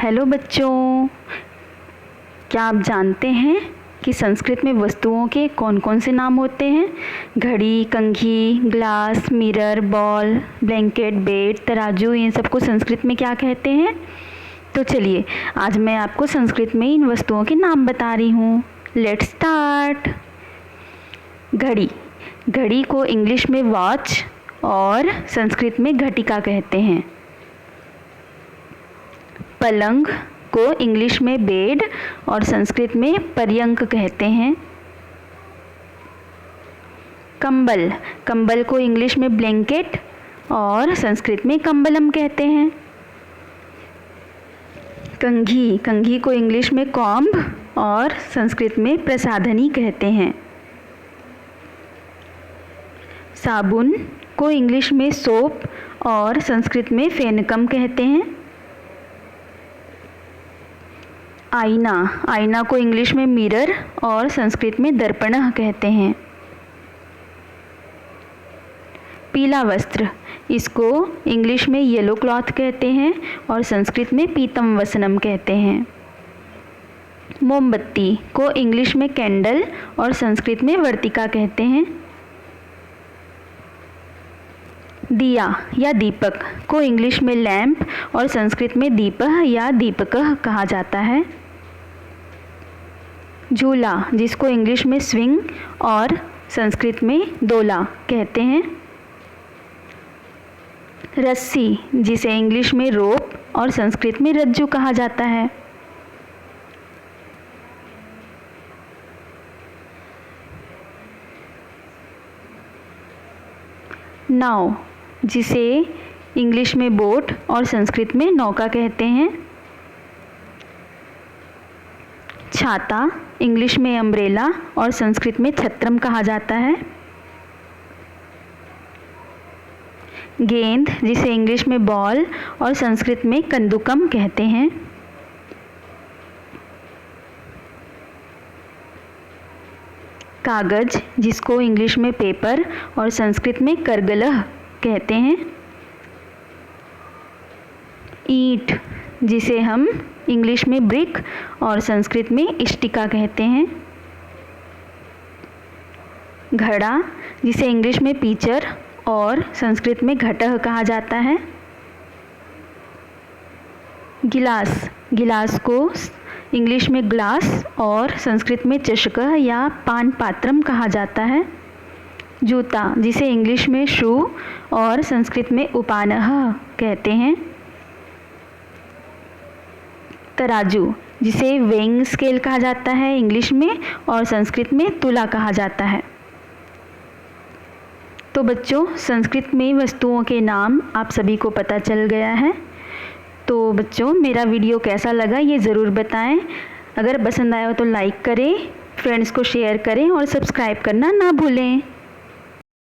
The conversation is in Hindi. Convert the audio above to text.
हेलो बच्चों, क्या आप जानते हैं कि संस्कृत में वस्तुओं के कौन कौन से नाम होते हैं? घड़ी, कंघी, glass, mirror, ball, blanket, bed, तराजू, इन सबको संस्कृत में क्या कहते हैं? तो चलिए आज मैं आपको संस्कृत में इन वस्तुओं के नाम बता रही हूँ। Let's start. घड़ी, घड़ी को इंग्लिश में वॉच और संस्कृत में घटिका कहते हैं। पलंग को इंग्लिश में बेड और संस्कृत में पर्यंक कहते हैं। कंबल, कंबल को इंग्लिश में ब्लैंकेट और संस्कृत में कंबलम कहते हैं। कंघी, कंघी को इंग्लिश में कॉम्ब और संस्कृत में प्रसाधनी कहते हैं। साबुन को इंग्लिश में सोप और संस्कृत में फेनकम कहते हैं। आईना, आईना को इंग्लिश में मिरर और संस्कृत में दर्पणः कहते हैं। पीला वस्त्र, इसको इंग्लिश में येलो क्लॉथ कहते हैं और संस्कृत में पीतम वसनम कहते हैं। मोमबत्ती को इंग्लिश में कैंडल और संस्कृत में वर्तिका कहते हैं। दिया या दीपक को इंग्लिश में लैंप और संस्कृत में दीपः या दीपकः कहा जाता है। झूला, जिसको इंग्लिश में स्विंग और संस्कृत में दोला कहते हैं। रस्सी, जिसे इंग्लिश में रोप और संस्कृत में रज्जू कहा जाता है। नाव, जिसे इंग्लिश में बोट और संस्कृत में नौका कहते हैं। छाता, इंग्लिश में अम्ब्रेला और संस्कृत में छत्रम कहा जाता है। गेंद, जिसे इंग्लिश में बॉल और संस्कृत में कंदुकम कहते हैं। कागज, जिसको इंग्लिश में पेपर और संस्कृत में करगलह कहते हैं। ईंट, जिसे हम इंग्लिश में ब्रिक और संस्कृत में इष्टिका कहते हैं। घड़ा, जिसे इंग्लिश में पीचर और संस्कृत में घटः कहा जाता है। गिलास, गिलास को इंग्लिश में ग्लास और संस्कृत में चषकः या पान पात्रम कहा जाता है। जूता, जिसे इंग्लिश में शू और संस्कृत में उपानः कहते हैं। तराजू, जिसे वेइंग स्केल कहा जाता है इंग्लिश में और संस्कृत में तुला कहा जाता है। तो बच्चों, संस्कृत में वस्तुओं के नाम आप सभी को पता चल गया है। तो बच्चों, मेरा वीडियो कैसा लगा ये ज़रूर बताएं। अगर पसंद आया हो तो लाइक करें, फ्रेंड्स को शेयर करें और सब्सक्राइब करना ना भूलें।